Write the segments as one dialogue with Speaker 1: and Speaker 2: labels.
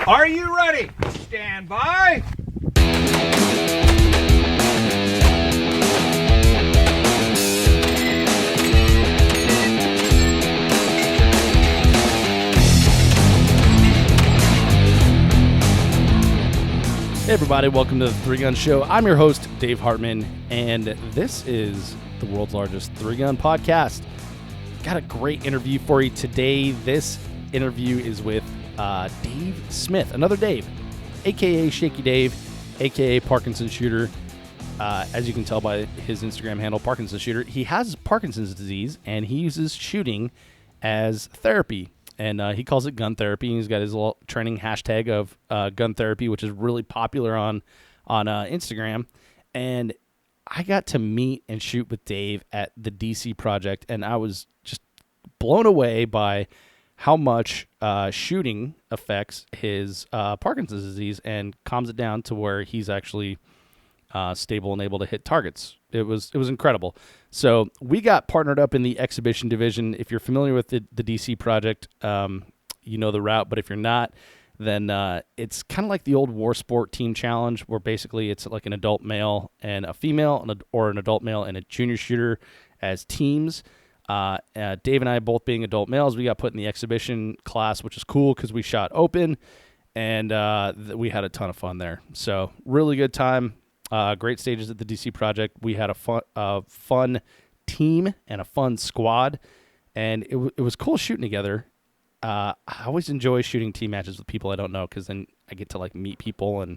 Speaker 1: Are you ready? Stand by.
Speaker 2: Hey everybody, welcome to the Three Gun Show. I'm your host, Dave Hartman, and this is the world's largest three-gun podcast. Got a great interview for you today. This interview is with Dave Smith, another Dave, a.k.a. Shakey Dave, a.k.a. Parkinson Shooter. As you can tell by his Instagram handle, Parkinson Shooter, he has Parkinson's disease, and he uses shooting as therapy. And he calls it gun therapy. He's got his little trending hashtag of gun therapy, which is really popular on Instagram. And I got to meet and shoot with Dave at the DC Project, and I was just blown away by how much shooting affects his Parkinson's disease and calms it down to where he's actually stable and able to hit targets. It was incredible. So we got partnered up in the exhibition division. If you're familiar with the DC Project, you know the route. But if you're not, then it's kind of like the old War Sport Team Challenge, where basically it's like an adult male and a female, or an adult male and a junior shooter as teams. Dave and I, both being adult males, we got put in the exhibition class, which is cool because we shot open, and we had a ton of fun there. So really good time. Great stages at the DC Project. We had a fun team and a fun squad, and it was cool shooting together. I always enjoy shooting team matches with people I don't know, because then I get to like meet people, and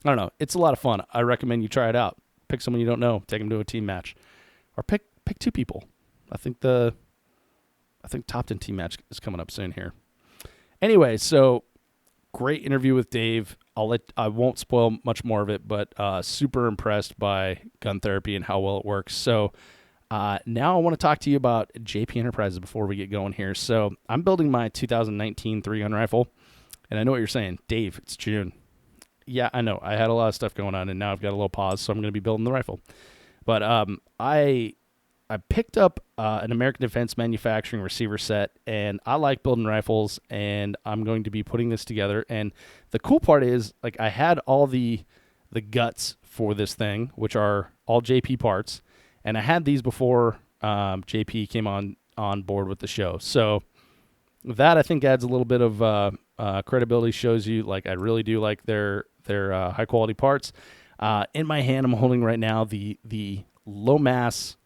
Speaker 2: I don't know. It's a lot of fun. I recommend you try it out. Pick someone you don't know, take them to a team match, or pick two people. I think Top 10 team match is coming up soon here. Anyway, so great interview with Dave. I won't spoil much more of it, but super impressed by gun therapy and how well it works. So now I want to talk to you about JP Enterprises before we get going here. So I'm building my 2019 three-gun rifle, and I know what you're saying. Dave, it's June. Yeah, I know. I had a lot of stuff going on, and now I've got a little pause, so I'm going to be building the rifle. But I picked up an American Defense Manufacturing receiver set, and I like building rifles, and I'm going to be putting this together. And the cool part is, like, I had all the guts for this thing, which are all JP parts, and I had these before JP came on board with the show. So that, I think, adds a little bit of credibility, shows you, like, I really do like their high-quality parts. In my hand, I'm holding right now the low-mass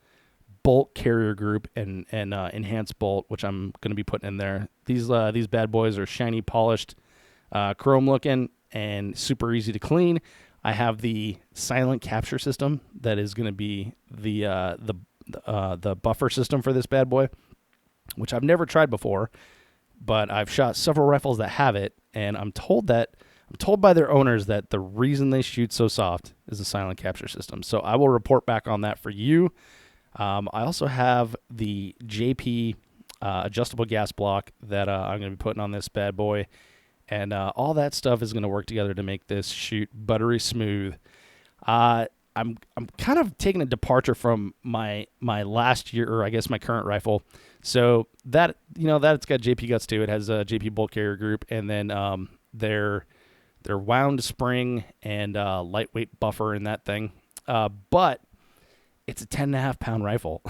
Speaker 2: bolt carrier group and enhanced bolt, which I'm going to be putting in there. These bad boys are shiny, polished, chrome looking, and super easy to clean. I have the silent capture system that is going to be the buffer system for this bad boy, which I've never tried before, but I've shot several rifles that have it, and I'm told by their owners that the reason they shoot so soft is the silent capture system. So I will report back on that for you. I also have the JP adjustable gas block that I'm going to be putting on this bad boy, and all that stuff is going to work together to make this shoot buttery smooth. I'm kind of taking a departure from my last year, or I guess my current rifle. So that it's got JP guts too. It has a JP bolt carrier group, and then their wound spring and lightweight buffer in that thing. But it's a 10.5-pound rifle.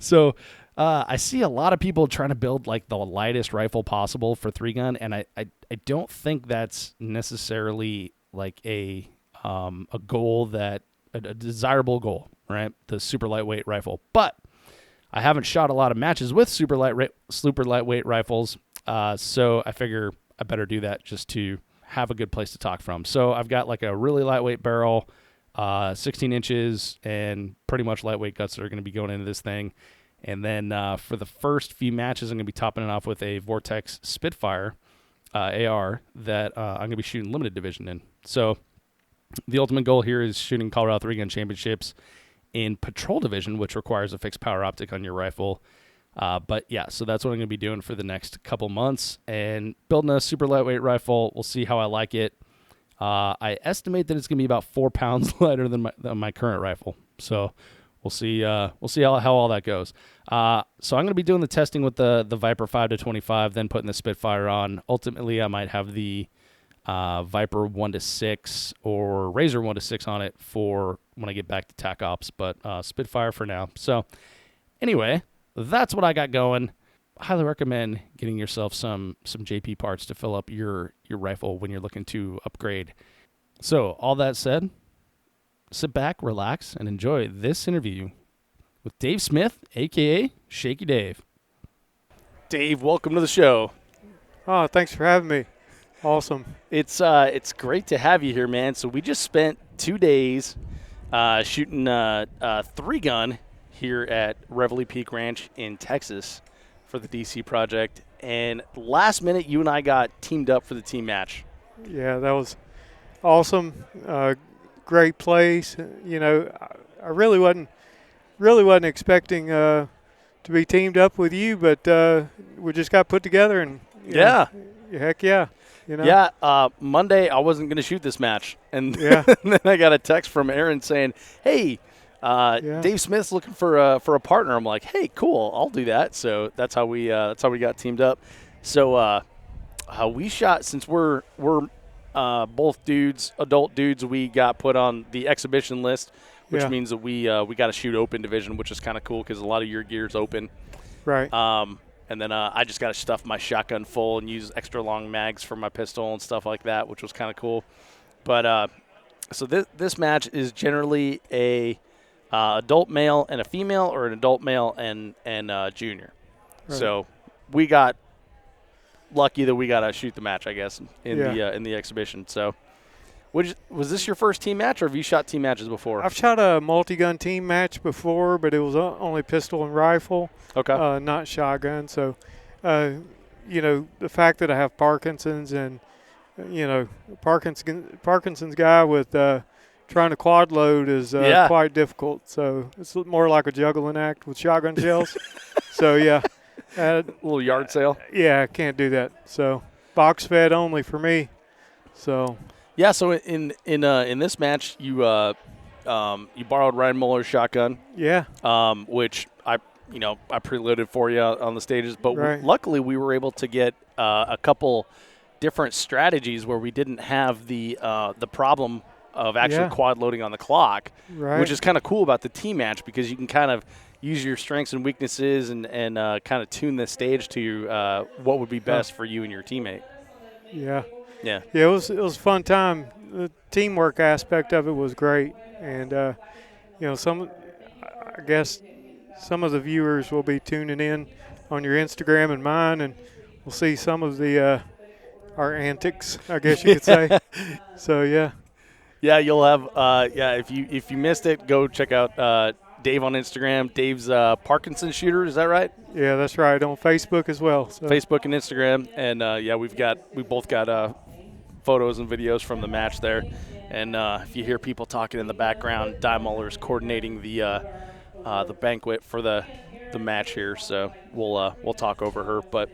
Speaker 2: So I see a lot of people trying to build like the lightest rifle possible for three-gun, and I don't think that's necessarily like a goal a desirable goal, right? The super lightweight rifle. But I haven't shot a lot of matches with super lightweight rifles, so I figure I better do that just to have a good place to talk from. So I've got like a really lightweight barrel, 16 inches, and pretty much lightweight guts that are going to be going into this thing. And then for the first few matches, I'm going to be topping it off with a Vortex Spitfire AR that I'm going to be shooting limited division in. So the ultimate goal here is shooting Colorado three-gun championships in patrol division, which requires a fixed power optic on your rifle. But yeah, so that's what I'm going to be doing for the next couple months, and building a super lightweight rifle. We'll see how I like it. I estimate that it's going to be about 4 pounds lighter than my current rifle. So we'll see how all that goes. So I'm going to be doing the testing with the Viper 5-25, then putting the Spitfire on. Ultimately, I might have the Viper 1-6 or Razor 1-6 on it for when I get back to TAC Ops, but Spitfire for now. So anyway, that's what I got going. Highly recommend getting yourself some JP parts to fill up your rifle when you're looking to upgrade. So all that said, sit back, relax, and enjoy this interview with Dave Smith, a.k.a. Shakey Dave. Dave, welcome to the show.
Speaker 3: Oh, thanks for having me. Awesome.
Speaker 2: It's great to have you here, man. So we just spent 2 days shooting a 3-gun here at Reveille Peak Ranch in Texas for the DC project. And last minute, you and I got teamed up for the team match.
Speaker 3: Yeah, that was awesome. Great place. I really wasn't expecting to be teamed up with you, but we just got put together and heck yeah.
Speaker 2: Yeah, Monday I wasn't going to shoot this match, and then I got a text from Aaron saying, "Hey, Dave Smith's looking for a partner." I'm like, "Hey, cool, I'll do that." So that's how we got teamed up. So we shot, since we're both adult dudes. We got put on the exhibition list, which means that we got to shoot open division, which is kind of cool because a lot of your gear's open.
Speaker 3: Right.
Speaker 2: And then I just got to stuff my shotgun full and use extra long mags for my pistol and stuff like that, which was kind of cool. But so this match is generally a adult male and a female, or an adult male and junior. Right. So we got lucky that we got to shoot the match, I guess, in the exhibition. So was this your first team match, or have you shot team matches before?
Speaker 3: I've shot a multi-gun team match before, but it was only pistol and rifle.
Speaker 2: Okay.
Speaker 3: Not shotgun. So, the fact that I have Parkinson's and, Parkinson's guy with trying to quad load is quite difficult. So it's more like a juggling act with shotgun shells. So, yeah.
Speaker 2: A little yard sale.
Speaker 3: Yeah, I can't do that. So box fed only for me. So.
Speaker 2: Yeah. So in this match, you borrowed Ryan Muller's shotgun.
Speaker 3: Yeah.
Speaker 2: Which I preloaded for you on the stages, but
Speaker 3: right.
Speaker 2: Luckily we were able to get a couple different strategies where we didn't have the problem of actually quad loading on the clock,
Speaker 3: right.
Speaker 2: Which is kind of cool about the team match, because you can kind of use your strengths and weaknesses and kind of tune the stage to what would be best for you and your teammate.
Speaker 3: Yeah.
Speaker 2: Yeah.
Speaker 3: Yeah, it was a fun time. The teamwork aspect of it was great, and I guess some of the viewers will be tuning in on your Instagram and mine, and we'll see some of our antics, I guess you could say. So yeah.
Speaker 2: Yeah, you'll have if you missed it, go check out Dave on Instagram. Dave's Parkinson Shooter, is that right?
Speaker 3: Yeah, that's right. On Facebook as well. So.
Speaker 2: Facebook and Instagram, and we both got photos and videos from the match there. And if you hear people talking in the background, Di Muller's coordinating the banquet for the match here, so we'll talk over her. But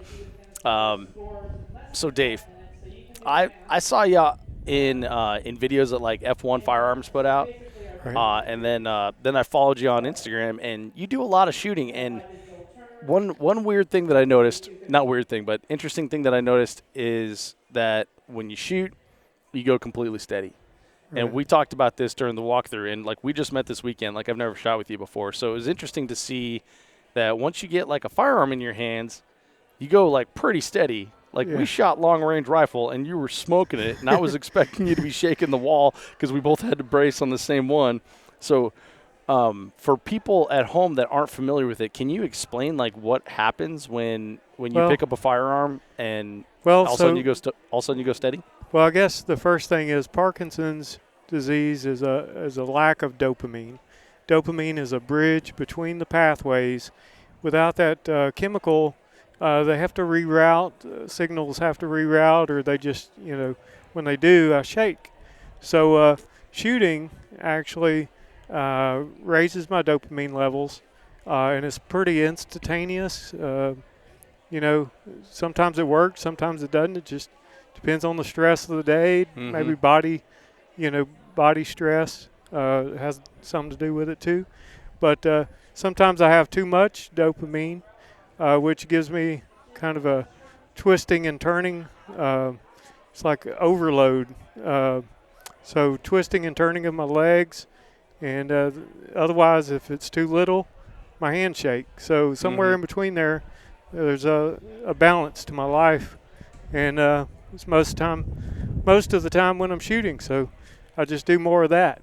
Speaker 2: so Dave, I saw you in videos that like F1 Firearms put out,
Speaker 3: right.
Speaker 2: And then I followed you on Instagram, and you do a lot of shooting. And one weird thing that I noticed, not weird thing, but interesting thing that I noticed is that when you shoot, you go completely steady. Right. And we talked about this during the walkthrough, and like we just met this weekend. Like I've never shot with you before, so it was interesting to see that once you get like a firearm in your hands, you go like pretty steady. Like we shot long range rifle, and you were smoking it, and I was expecting you to be shaking the wall because we both had to brace on the same one. So for people at home that aren't familiar with it, can you explain like what happens when you pick up a firearm and all of a sudden you go steady?
Speaker 3: Well, I guess the first thing is Parkinson's disease is a lack of dopamine. Dopamine is a bridge between the pathways. Without that chemical, they have to reroute. Signals have to reroute, or they just, when they do, I shake. So shooting actually raises my dopamine levels, and it's pretty instantaneous. Sometimes it works, sometimes it doesn't. It just depends on the stress of the day. Mm-hmm. Maybe body stress has something to do with it too. But sometimes I have too much dopamine, which gives me kind of a twisting and turning. It's like overload. So twisting and turning of my legs, and otherwise, if it's too little, my hands shake. So somewhere in between there, there's a balance to my life, and it's most of the time when I'm shooting. So I just do more of that.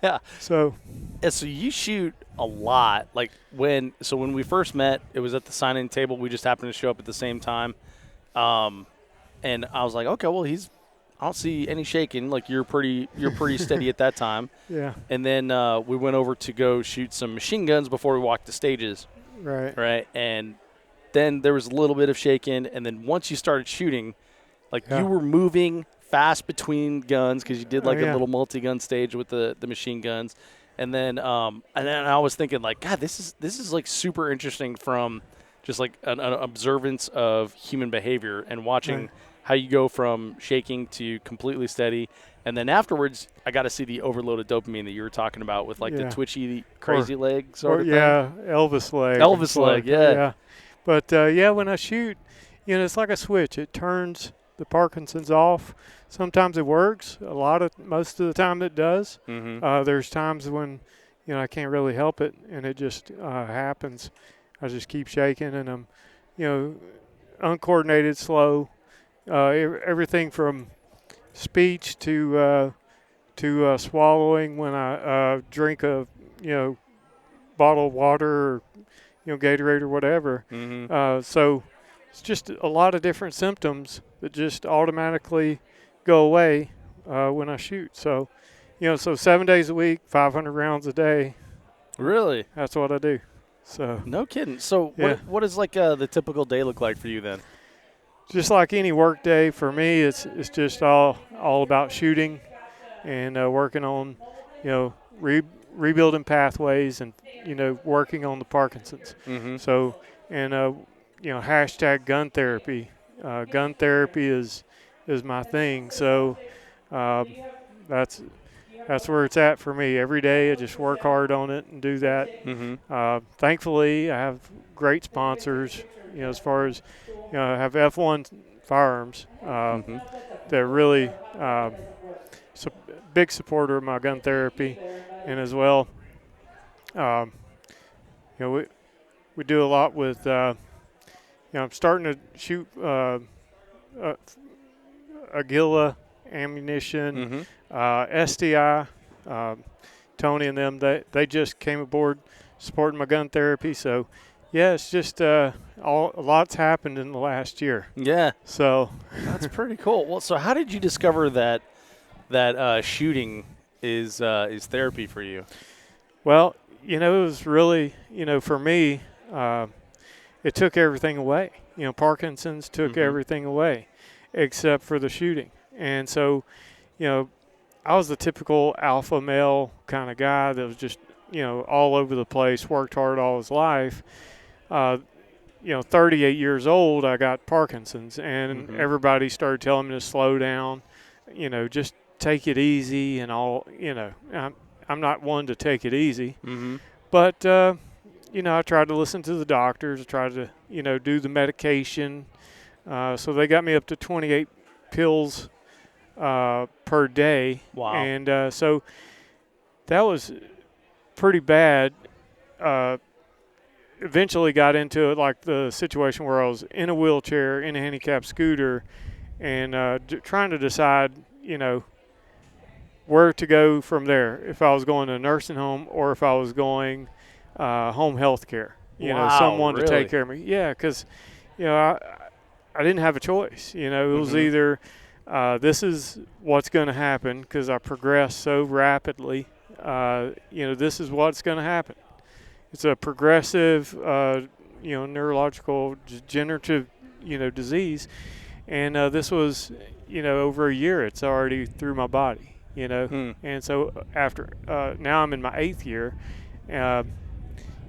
Speaker 2: Yeah.
Speaker 3: So
Speaker 2: you shoot a lot. Like when we first met, it was at the sign-in table. We just happened to show up at the same time, and I was like, okay, well I don't see any shaking. Like you're pretty steady at that time.
Speaker 3: yeah,
Speaker 2: And then we went over to go shoot some machine guns before we walked the stages. Right. And then there was a little bit of shaking. And then once you started shooting, like you were moving fast between guns because you did like a little multi-gun stage with the machine guns. And then I was thinking like, God, this is like super interesting from just like an observance of human behavior and watching how you go from shaking to completely steady. And then afterwards, I got to see the overloaded dopamine that you were talking about with like the twitchy, crazy leg sort of thing.
Speaker 3: Yeah, Elvis leg.
Speaker 2: Elvis leg, yeah.
Speaker 3: But, when I shoot, it's like a switch. It turns the Parkinson's off. Sometimes it works. Most of the time it does. There's times when, I can't really help it, and it just happens. I just keep shaking, and I'm, uncoordinated, slow. Everything from speech to swallowing when I drink a bottle of water or Gatorade or whatever. So it's just a lot of different symptoms that just automatically go away when I shoot. So so 7 days a week, 500 rounds a day.
Speaker 2: Really?
Speaker 3: That's what I do. So
Speaker 2: no kidding. So what does like the typical day look like for you then?
Speaker 3: Just like any work day for me, it's just all about shooting and working on, rebuilding pathways and, working on the Parkinson's. So, and, hashtag gun therapy. Gun therapy is my thing. So that's where it's at for me. Every day I just work hard on it and do that. Thankfully, I have great sponsors, as far as, I have F1 Firearms. They're really big supporter of my gun therapy, and as well, we do a lot with. I'm starting to shoot Aguila ammunition, SDI. Tony and them, they just came aboard supporting my gun therapy. So, yeah, it's just a lot's happened in the last year.
Speaker 2: Yeah.
Speaker 3: So
Speaker 2: that's pretty cool. Well, so how did you discover that shooting is therapy for you?
Speaker 3: Well, it was really, for me, it took everything away. Parkinson's took everything away except for the shooting. And so, I was the typical alpha male kind of guy that was just, all over the place, worked hard all his life. 38 years old, I got Parkinson's, and everybody started telling me to slow down, just take it easy and all, I'm not one to take it easy. But, I tried to listen to the doctors, tried to, do the medication. So they got me up to 28 pills per day.
Speaker 2: Wow.
Speaker 3: And so that was pretty bad. Eventually got into it, like the situation where I was in a wheelchair, in a handicapped scooter, and trying to decide, where to go from there, if I was going to a nursing home or if I was going home health care, someone to take care of me. Yeah, because, I didn't have a choice. It was either this is what's going to happen because I progressed so rapidly. This is what's going to happen. It's a progressive, neurological degenerative, disease. And this was, over a year, it's already through my body, And so after, now I'm in my 8th year.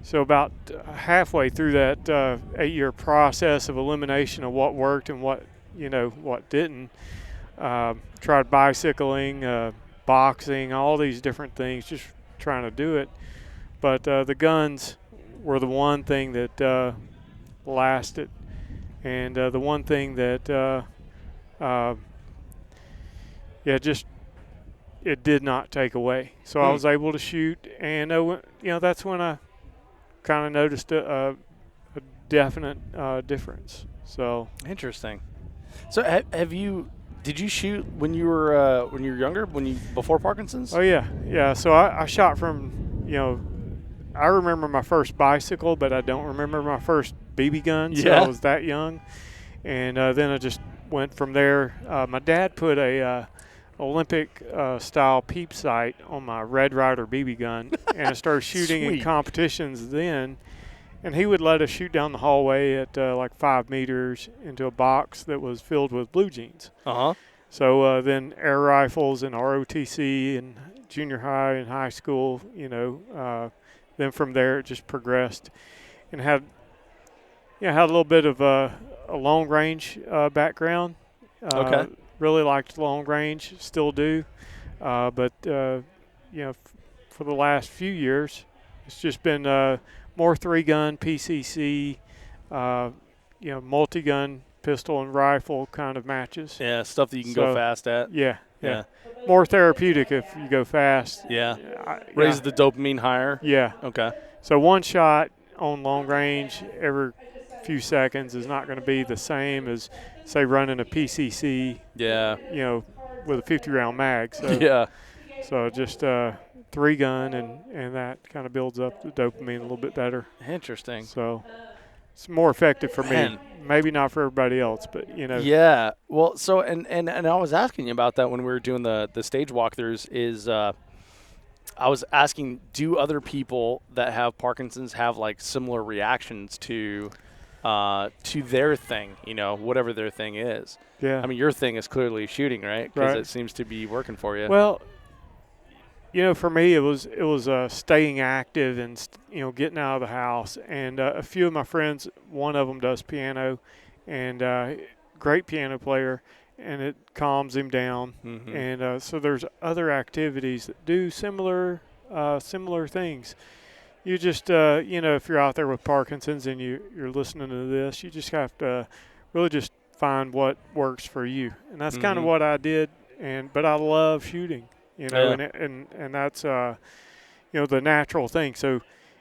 Speaker 3: So about halfway through that 8-year process of elimination of what worked and what didn't, tried bicycling, boxing, all these different things, just trying to do it. but the guns were the one thing that lasted, and the one thing that just it did not take away. So I was able to shoot, and that's when I kind of noticed a definite difference. So
Speaker 2: Interesting. So did you shoot when you were younger, before Parkinson's?
Speaker 3: Oh yeah. So I shot from, I remember my first bicycle, but I don't remember my first BB gun. So
Speaker 2: Yeah.
Speaker 3: I was that young, and then I just went from there. My dad put a Olympic style peep sight on my Red Ryder BB gun, and I started shooting in
Speaker 2: Sweet.
Speaker 3: competitions then. And he would let us shoot down the hallway at like 5 meters into a box that was filled with blue jeans.
Speaker 2: Uh-huh.
Speaker 3: So then air rifles and ROTC and junior high and high school, then from there it just progressed, and had a little bit of a long range background.
Speaker 2: Okay.
Speaker 3: Really liked long range, still do, but for the last few years, it's just been more 3-gun PCC, multi-gun pistol and rifle kind of matches.
Speaker 2: Yeah, stuff that you can go fast at.
Speaker 3: Yeah. More therapeutic if you go fast.
Speaker 2: Yeah. Raises the dopamine higher.
Speaker 3: Yeah.
Speaker 2: Okay.
Speaker 3: So one shot on long range every few seconds is not going to be the same as, say, running a PCC.
Speaker 2: Yeah.
Speaker 3: With a 50-round mag. So,
Speaker 2: Yeah.
Speaker 3: So just 3-gun, and that kind of builds up the dopamine a little bit better.
Speaker 2: Interesting.
Speaker 3: So it's more effective for
Speaker 2: Man.
Speaker 3: me. Maybe not for everybody else, but
Speaker 2: Yeah. Well, so and I was asking you about that when we were doing the stage walkthroughs. Is I was asking, do other people that have Parkinson's have like similar reactions to their thing? Whatever their thing is.
Speaker 3: Yeah.
Speaker 2: I mean, your thing is clearly shooting, right? Because
Speaker 3: Right.
Speaker 2: it seems to be working for you.
Speaker 3: Well, for me it was staying active and getting out of the house, and a few of my friends, one of them does piano, and great piano player, and it calms him down.
Speaker 2: Mm-hmm.
Speaker 3: And so there's other activities that do similar things. You just if you're out there with Parkinson's and you're listening to this, you just have to really just find what works for you, and that's kind of what I did. But I love shooting.
Speaker 2: Yeah.
Speaker 3: And that's the natural thing. So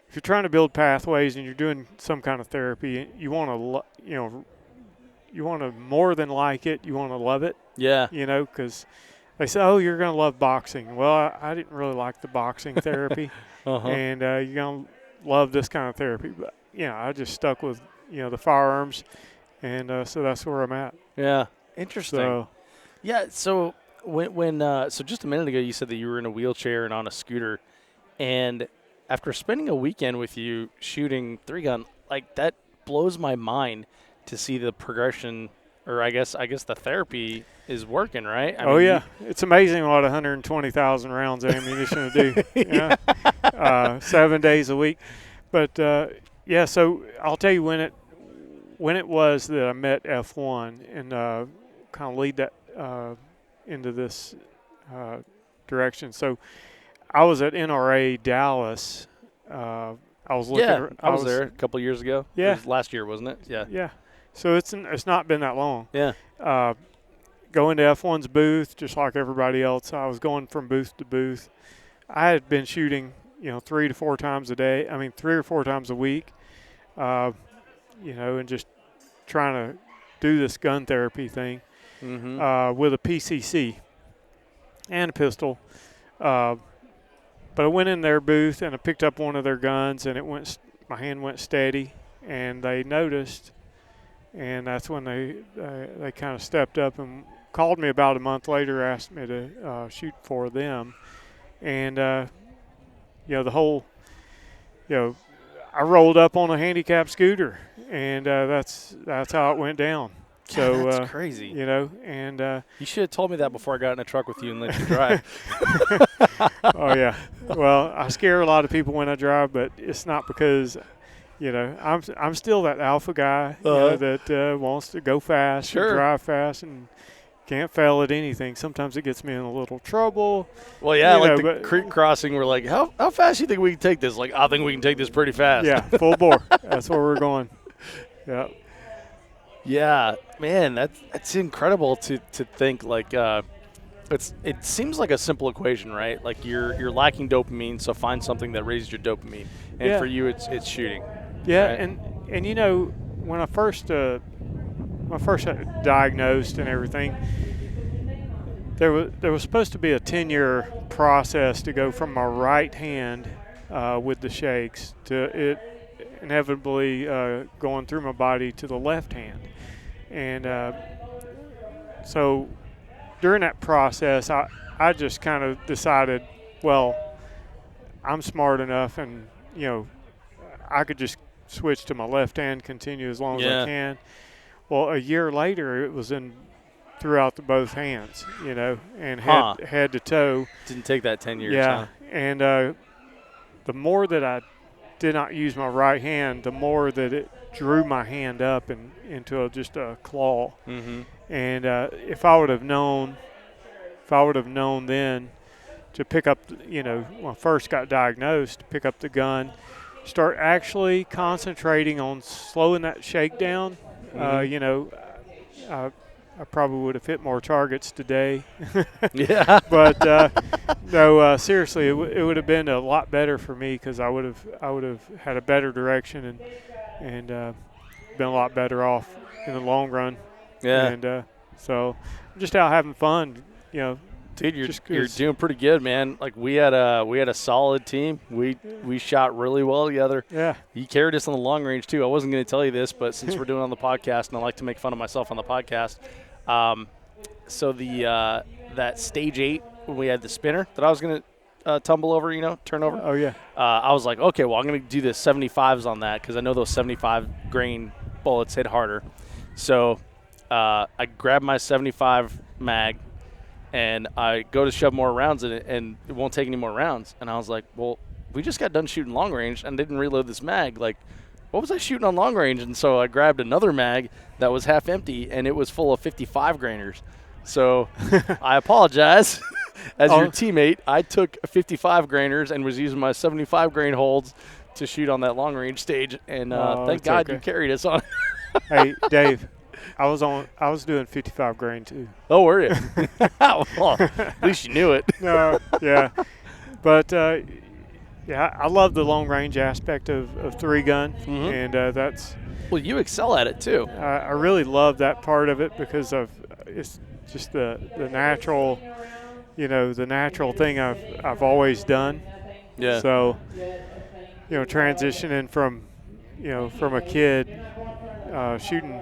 Speaker 3: if you're trying to build pathways and you're doing some kind of therapy, you want to more than like it, you want to love it.
Speaker 2: Yeah.
Speaker 3: Because they say, oh, you're going to love boxing. Well, I didn't really like the boxing therapy,
Speaker 2: Uh-huh.
Speaker 3: and you're going to love this kind of therapy. But I just stuck with the firearms, and so that's where I'm at.
Speaker 2: Yeah. Interesting.
Speaker 3: So
Speaker 2: Yeah. So so just a minute ago you said that you were in a wheelchair and on a scooter, and after spending a weekend with you shooting 3-gun, like that blows my mind to see the progression, or I guess the therapy is working, right? I mean,
Speaker 3: it's amazing what 120,000 rounds of ammunition will do. 7 days a week, but so I'll tell you when it was that I met F1 and kind of lead that into this direction. So I was at NRA Dallas. I was looking.
Speaker 2: Yeah, I was there a couple years ago.
Speaker 3: Yeah.
Speaker 2: It was last year, wasn't it? Yeah.
Speaker 3: Yeah. So it's not been that long.
Speaker 2: Yeah.
Speaker 3: Going to F1's booth, just like everybody else. I was going from booth to booth. I had been shooting, 3 to 4 times a day. I mean, 3 or 4 times a week. And just trying to do this gun therapy thing.
Speaker 2: Mm-hmm.
Speaker 3: With a PCC and a pistol. But I went in their booth and I picked up one of their guns, and my hand went steady, and they noticed, and that's when they kind of stepped up and called me about a month later, asked me to shoot for them, and the whole, I rolled up on a handicap scooter, and that's how it went down. So
Speaker 2: that's crazy.
Speaker 3: And
Speaker 2: you should have told me that before I got in a truck with you and let you drive.
Speaker 3: Oh yeah. Well, I scare a lot of people when I drive, but it's not because, I'm still that alpha guy that wants to go fast,
Speaker 2: Sure.
Speaker 3: and drive fast, and can't fail at anything. Sometimes it gets me in a little trouble.
Speaker 2: Well, yeah,
Speaker 3: You
Speaker 2: like
Speaker 3: know,
Speaker 2: the creek crossing, we're like, how fast do you think we can take this? Like, I think we can take this pretty fast.
Speaker 3: Yeah, full bore. That's where we're going. Yeah.
Speaker 2: Yeah, man, that's incredible to think like it seems like a simple equation, right? Like you're lacking dopamine, so find something that raises your dopamine. And
Speaker 3: Yeah.
Speaker 2: for you, it's shooting.
Speaker 3: Yeah,
Speaker 2: right?
Speaker 3: and you know, when I first got diagnosed and everything, there was supposed to be a 10-year process to go from my right hand with the shakes to it inevitably going through my body to the left hand, and so during that process, I just kind of decided, well, I'm smart enough, and I could just switch to my left hand, continue as long as I can. Well, a year later, it was in throughout both hands, and head to toe.
Speaker 2: Didn't take that 10 years.
Speaker 3: Yeah,
Speaker 2: huh?
Speaker 3: and the more that I did not use my right hand, the more that it drew my hand up into just a claw.
Speaker 2: Mm-hmm.
Speaker 3: And if I would have known then to pick up, when I first got diagnosed, to pick up the gun, start actually concentrating on slowing that shake down, I probably would have hit more targets today.
Speaker 2: Yeah.
Speaker 3: But no, seriously, it would have been a lot better for me because I would have had a better direction and been a lot better off in the long run.
Speaker 2: Yeah.
Speaker 3: And so I'm just out having fun,
Speaker 2: Dude, you're doing pretty good, man. Like we had a solid team. We shot really well together.
Speaker 3: Yeah.
Speaker 2: You carried us on the long range too. I wasn't going to tell you this, but since we're doing it on the podcast, and I like to make fun of myself on the podcast, so the that stage 8 when we had the spinner that I was going to tumble over, turn over.
Speaker 3: Oh yeah.
Speaker 2: I was like, okay, well I'm going to do the 75s on that because I know those 75 grain bullets hit harder. So I grabbed my 75 mag. And I go to shove more rounds in it, and it won't take any more rounds. And I was like, well, we just got done shooting long range and didn't reload this mag. Like, what was I shooting on long range? And so I grabbed another mag that was half empty, and it was full of 55 grainers. So I apologize. As your teammate, I took 55 grainers and was using my 75 grain holds to shoot on that long range stage. And thank God you carried us on.
Speaker 3: Hey, Dave. I was doing 55 grain too.
Speaker 2: Oh, were you? Well, at least you knew it.
Speaker 3: No, yeah, but I love the long range aspect of 3-gun, and that's.
Speaker 2: Well, you excel at it too.
Speaker 3: I really love that part of it because it's just the natural, the natural thing I've always done.
Speaker 2: Yeah.
Speaker 3: So, transitioning from a kid shooting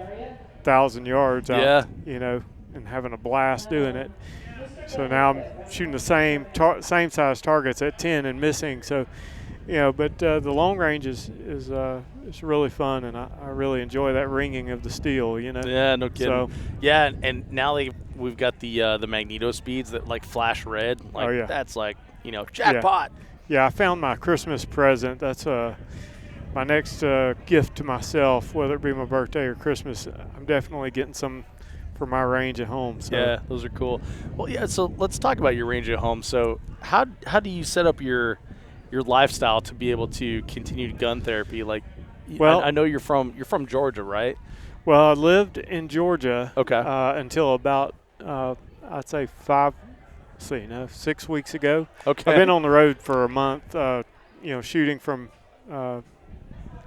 Speaker 3: 1,000 yards out, and having a blast doing it. So now I'm shooting the same size targets at 10 and missing. So, but the long range is really fun, and I really enjoy that ringing of the steel.
Speaker 2: Yeah, no kidding.
Speaker 3: So,
Speaker 2: yeah, and now we've got the magneto speeds that like flash red. Like,
Speaker 3: oh yeah,
Speaker 2: that's like jackpot.
Speaker 3: Yeah, I found my Christmas present. That's my next gift to myself, whether it be my birthday or Christmas. I'm definitely getting some for my range at home. So.
Speaker 2: Yeah, those are cool. Well, yeah. So let's talk about your range at home. So how do you set up your lifestyle to be able to continue gun therapy? Like, well, I know you're from Georgia, right?
Speaker 3: Well, I lived in Georgia.
Speaker 2: Okay.
Speaker 3: Until about I'd say 6 weeks ago.
Speaker 2: Okay.
Speaker 3: I've been on the road for a month. Shooting from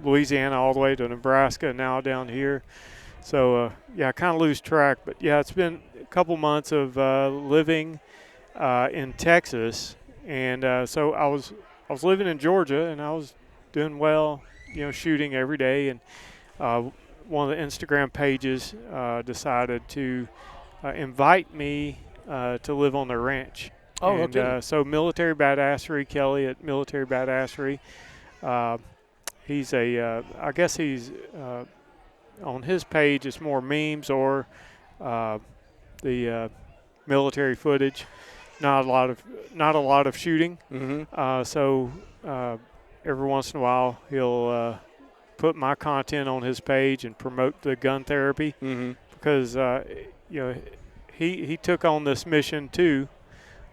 Speaker 3: Louisiana all the way to Nebraska, and now down here. So I kind of lose track, but yeah, it's been a couple months of living in Texas, and so I was living in Georgia, and I was doing well, shooting every day, and one of the Instagram pages decided to invite me to live on their ranch.
Speaker 2: Oh,
Speaker 3: and,
Speaker 2: okay.
Speaker 3: So Military Badassery, Kelly at Military Badassery. He's I guess he's on his page. It's more memes or the military footage. Not a lot of shooting.
Speaker 2: Mm-hmm.
Speaker 3: So every once in a while he'll put my content on his page and promote the gun therapy
Speaker 2: mm-hmm.
Speaker 3: because he took on this mission too,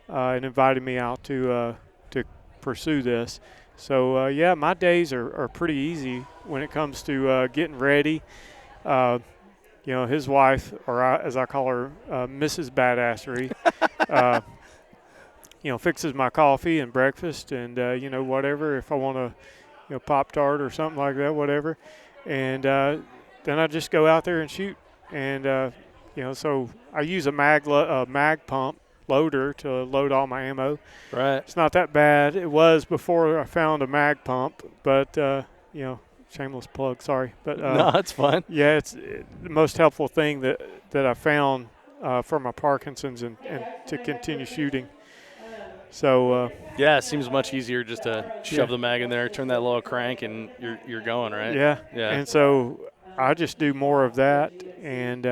Speaker 3: and invited me out to pursue this. So yeah, my days are pretty easy when it comes to getting ready. His wife, or as I call her, Mrs. Badassery, fixes my coffee and breakfast and whatever. If I want a Pop-Tart or something like that, whatever, and then I just go out there and shoot. And so I use a mag pump loader to load all my ammo.
Speaker 2: Right.
Speaker 3: It's not that bad. It was before I found a mag pump, but shameless plug, sorry. But
Speaker 2: no, it's fine.
Speaker 3: Yeah, it's the most helpful thing that I found for my Parkinson's and to continue shooting. So
Speaker 2: yeah, it seems much easier just to shove the mag in there, turn that little crank, and you're going, right?
Speaker 3: Yeah.
Speaker 2: Yeah.
Speaker 3: And so I just do more of that, and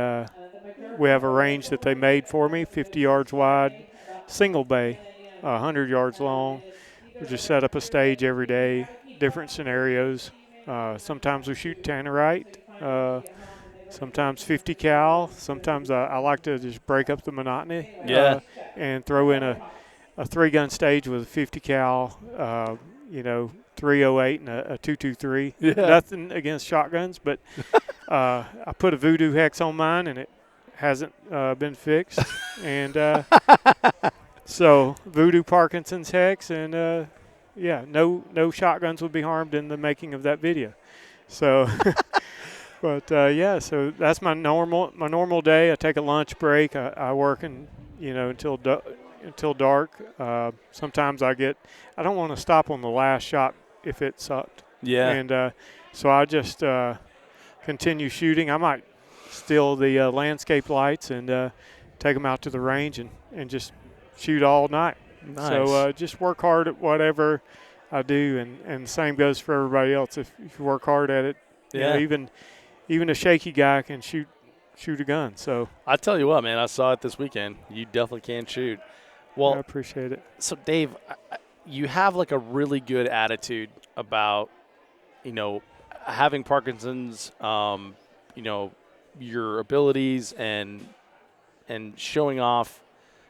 Speaker 3: we have a range that they made for me, 50 yards wide, single bay, 100 yards long. We just set up a stage every day, different scenarios. Sometimes we shoot tannerite, sometimes 50 cal. Sometimes I like to just break up the monotony and throw in a 3-gun stage with a 50 cal, 308 and a 223.
Speaker 2: Yeah.
Speaker 3: Nothing against shotguns, but I put a voodoo hex on mine and it hasn't been fixed. And so voodoo Parkinson's hex, and no shotguns would be harmed in the making of that video. So but so that's my normal day. I take a lunch break. I work until dark. Sometimes I don't want to stop on the last shot if it sucked.
Speaker 2: Yeah.
Speaker 3: And so I just continue shooting. I might steal the landscape lights and take them out to the range and just shoot all night.
Speaker 2: Nice.
Speaker 3: So just work hard at whatever I do, and the same goes for everybody else. If you work hard at it, even a shaky guy can shoot a gun. So
Speaker 2: I tell you what, man, I saw it this weekend. You definitely can shoot. Well,
Speaker 3: I appreciate it.
Speaker 2: So Dave, you have like a really good attitude about, having Parkinson's, your abilities and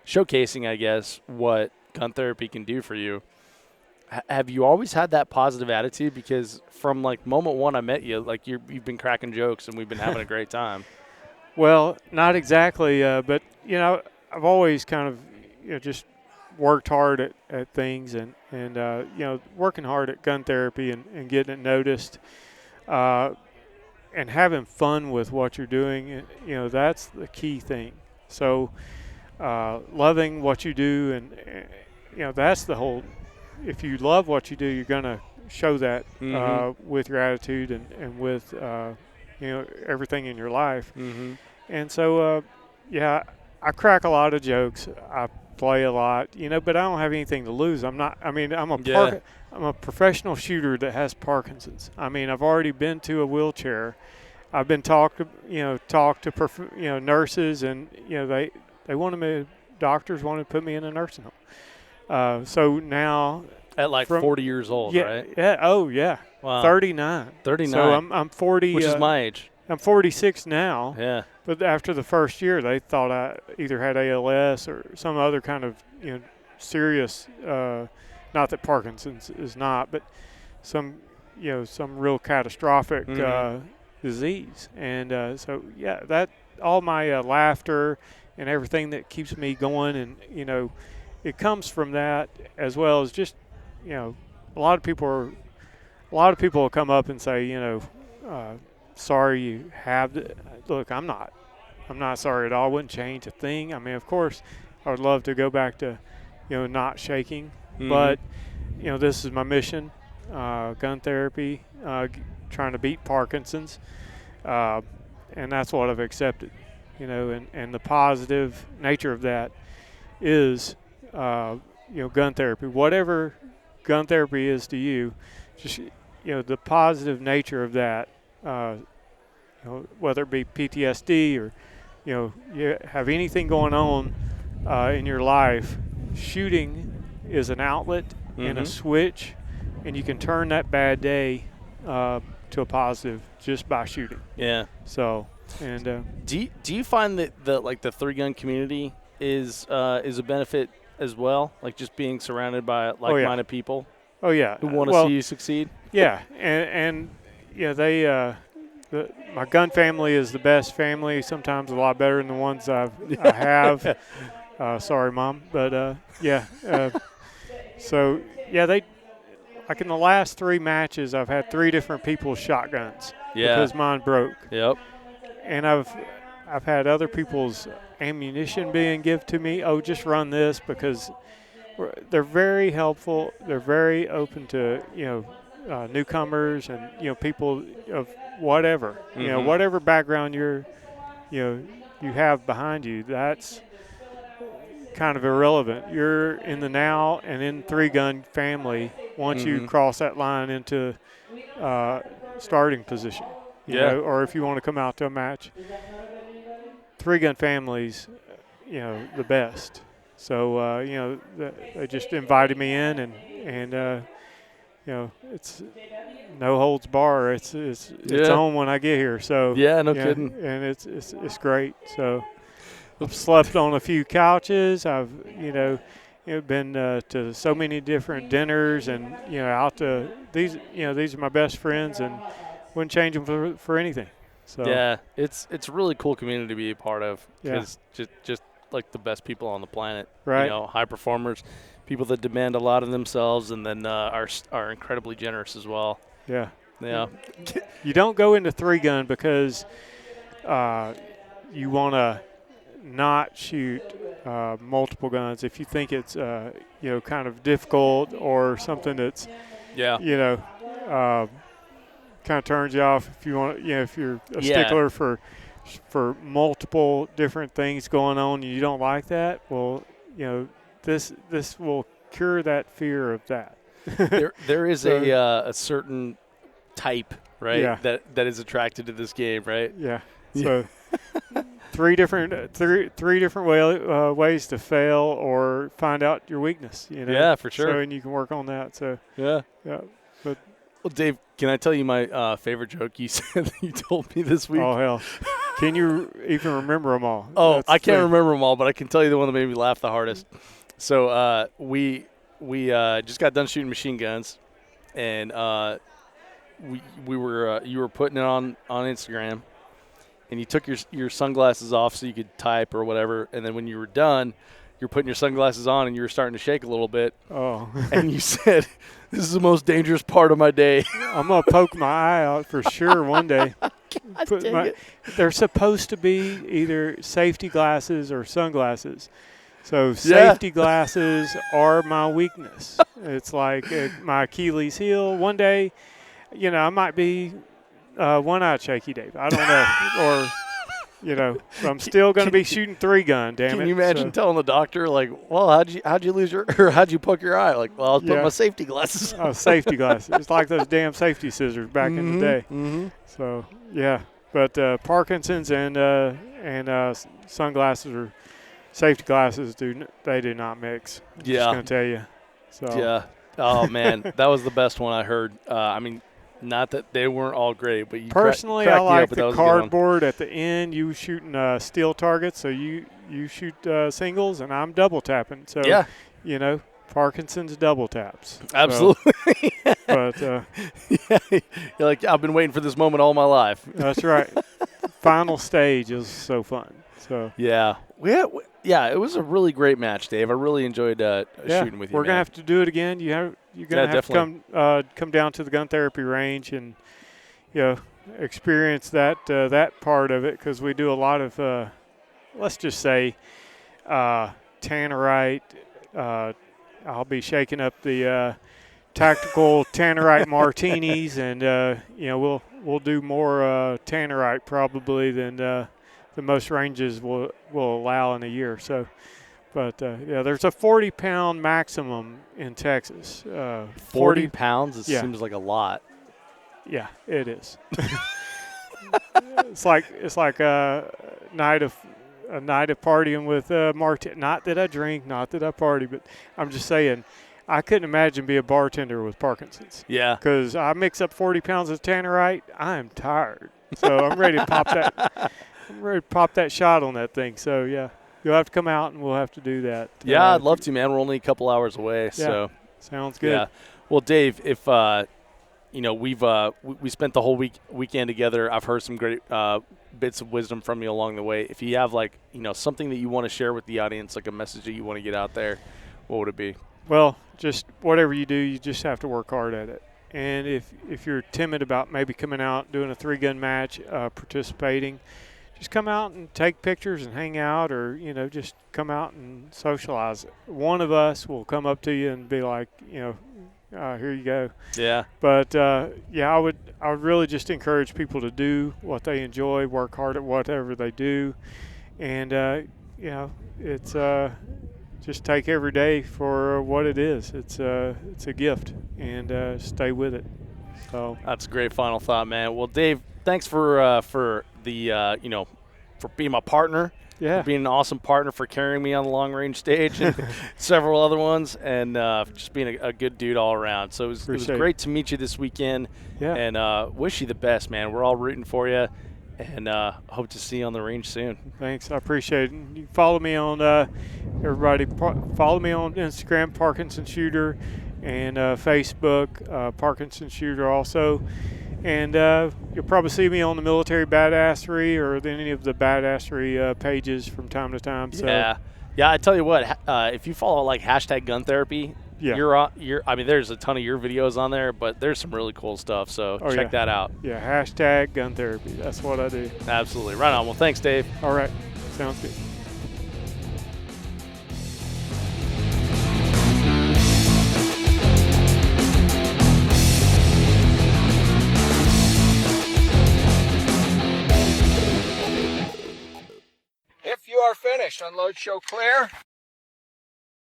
Speaker 2: showcasing, I guess, what gun therapy can do for you. Have you always had that positive attitude? Because from like moment one I met you, like you've been cracking jokes and we've been having a great time.
Speaker 3: Well, not exactly, but I've always kind of just worked hard at things and working hard at gun therapy and getting it noticed, and having fun with what you're doing. That's the key thing. So loving what you do, and that's the whole. If you love what you do, you're gonna show that with your attitude and with everything in your life.
Speaker 2: Mm-hmm.
Speaker 3: And so I crack a lot of jokes. I play a lot, but I don't have anything to lose. I'm a professional shooter that has Parkinson's. I mean, I've already been to a wheelchair. I've been talked to nurses, and they wanted me. Doctors wanted to put me in a nursing home. So now
Speaker 2: at like 40 years old, right?
Speaker 3: Yeah. Oh, yeah.
Speaker 2: Wow.
Speaker 3: 39.
Speaker 2: 39.
Speaker 3: So I'm 40.
Speaker 2: Which is my age.
Speaker 3: I'm 46 now.
Speaker 2: Yeah.
Speaker 3: But after the first year, they thought I either had ALS or some other kind of serious. Not that Parkinson's is not, but some real catastrophic disease. And so that all my laughter and everything that keeps me going, and it comes from that, as well as just a lot of people will come up and say sorry you have it. Look, I'm not sorry at all. I wouldn't change a thing. I mean, of course I would love to go back to not shaking, but this is my mission, gun therapy, trying to beat Parkinson's, and that's what I've accepted, and the positive nature of that is gun therapy. Whatever gun therapy is to you, just the positive nature of that, whether it be PTSD or you have anything going on in your life, shooting is an outlet and a switch, and you can turn that bad day to a positive just by shooting.
Speaker 2: Yeah.
Speaker 3: So And
Speaker 2: Do you find that the 3-gun community is a benefit as well? Like just being surrounded by like-minded people
Speaker 3: oh yeah,
Speaker 2: who want to see you succeed?
Speaker 3: Yeah, and they my gun family is the best family. Sometimes a lot better than the ones I have. Sorry, Mom, but yeah. So yeah, they like in the last 3 matches, I've had 3 different people's shotguns because mine broke.
Speaker 2: Yep.
Speaker 3: And I've had other people's ammunition being given to me. Oh, just run this, because they're very helpful. They're very open to newcomers and people of whatever whatever background you have behind you. That's kind of irrelevant. You're in the now and in 3-gun family once you cross that line into starting position. You know, or if you want to come out to a match. 3-gun families, the best. So they just invited me in, and it's no holds bar. It's on when I get here. So
Speaker 2: no kidding.
Speaker 3: And it's great. So I've slept on a few couches. I've been to so many different dinners, and out to these are my best friends, and wouldn't change them for anything. So
Speaker 2: yeah, it's a really cool community to be a part of, because
Speaker 3: Yeah.
Speaker 2: just like the best people on the planet,
Speaker 3: Right.
Speaker 2: High performers, people that demand a lot of themselves, and then are incredibly generous as well.
Speaker 3: Yeah.
Speaker 2: Yeah.
Speaker 3: You don't go into 3-gun because you want to not shoot multiple guns. If you think it's kind of difficult or something that's kind of turns you off, if you want, if you're a stickler for multiple different things going on and you don't like that, well, this will cure that fear of that.
Speaker 2: there is a certain type, right?
Speaker 3: Yeah.
Speaker 2: That is attracted to this game, right?
Speaker 3: Yeah. So 3 different ways to fail or find out your weakness.
Speaker 2: Yeah, for sure.
Speaker 3: So, and you can work on that. So
Speaker 2: yeah.
Speaker 3: But
Speaker 2: Well, Dave, can I tell you my favorite joke you said that you told me this week?
Speaker 3: Oh hell, can you even remember them all?
Speaker 2: Oh, I can't remember them all, but I can tell you the one that made me laugh the hardest. So we just got done shooting machine guns, and we were you were putting it on Instagram, and you took your sunglasses off so you could type or whatever, and then when you were done, you're putting your sunglasses on and you were starting to shake a little bit.
Speaker 3: Oh.
Speaker 2: And you said, "This is the most dangerous part of my day."
Speaker 3: I'm gonna poke my eye out for sure one day. They're supposed to be either safety glasses or sunglasses. So safety glasses are my weakness. It's like my Achilles heel. One day, I might be one-eyed Shakey Dave. I don't know. Or, I'm still going to be shooting 3-gun, damn it.
Speaker 2: Can you imagine telling the doctor, like, well, how'd you lose or how'd you poke your eye? Like, well, I was putting my safety glasses on.
Speaker 3: Oh, safety glasses. It's like those damn safety scissors back in the day.
Speaker 2: Mm-hmm.
Speaker 3: So, yeah. But Parkinson's and sunglasses or safety glasses, they do not mix. I'm just going to tell you. So.
Speaker 2: Yeah. Oh, man. That was the best one I heard. I mean, not that they weren't all great, but
Speaker 3: personally, I like the cardboard at the end. You shooting steel targets, so you shoot singles, and I'm double tapping. So, Parkinson's double taps.
Speaker 2: Absolutely.
Speaker 3: So, but
Speaker 2: you're like, I've been waiting for this moment all my life.
Speaker 3: That's right. Final stage is so fun. So
Speaker 2: yeah, it was a really great match, Dave. I really enjoyed shooting with you.
Speaker 3: We're gonna have to do it again. You're gonna have to come down to the gun therapy range and experience that part of it, because we do a lot of let's just say tannerite. I'll be shaking up the tactical tannerite martinis, and we'll do more tannerite probably than the most ranges will allow in a year. So, but there's a 40-pound maximum in Texas.
Speaker 2: 40 pounds? It seems like a lot.
Speaker 3: Yeah, it is. It's like a night of partying with Martin. Not that I drink, not that I party, but I'm just saying, I couldn't imagine being a bartender with Parkinson's.
Speaker 2: Yeah.
Speaker 3: Because I mix up 40 pounds of tannerite, I am tired. So I'm ready to pop that. I'm ready to pop that shot on that thing. So yeah, you'll have to come out and we'll have to do that.
Speaker 2: Yeah, I'd love to, man. We're only a couple hours away. So
Speaker 3: sounds good.
Speaker 2: Yeah. Well, Dave, if we spent the whole weekend together. I've heard some great bits of wisdom from you along the way. If you have something that you want to share with the audience, like a message that you want to get out there, what would it be?
Speaker 3: Well, just whatever you do, you just have to work hard at it. And if you're timid about maybe coming out, doing a 3-gun match, participating, just come out and take pictures and hang out, or just come out and socialize. One of us will come up to you and be like, here you go.
Speaker 2: Yeah.
Speaker 3: But I would really just encourage people to do what they enjoy, work hard at whatever they do, and it's just take every day for what it is. It's a gift, and stay with it. So
Speaker 2: that's a great final thought, man. Well, Dave, thanks for being my partner.
Speaker 3: Yeah.
Speaker 2: For being an awesome partner, for carrying me on the long range stage and several other ones, and just being a good dude all around. So it was great to meet you this weekend.
Speaker 3: Yeah.
Speaker 2: And wish you the best, man. We're all rooting for you, and hope to see you on the range soon.
Speaker 3: Thanks, I appreciate it. You follow me on follow me on Instagram, Parkinson Shooter, and Facebook, Parkinson Shooter also. And you'll probably see me on the Military Badassery or any of the Badassery pages from time to time. So.
Speaker 2: Yeah. I tell you what, if you follow hashtag gun therapy, there's a ton of your videos on there, but there's some really cool stuff. So check that out.
Speaker 3: Yeah, hashtag gun therapy. That's what I do.
Speaker 2: Absolutely. Right on. Well, thanks, Dave.
Speaker 3: All right. Sounds good.
Speaker 1: If you are finished, unload, show clear.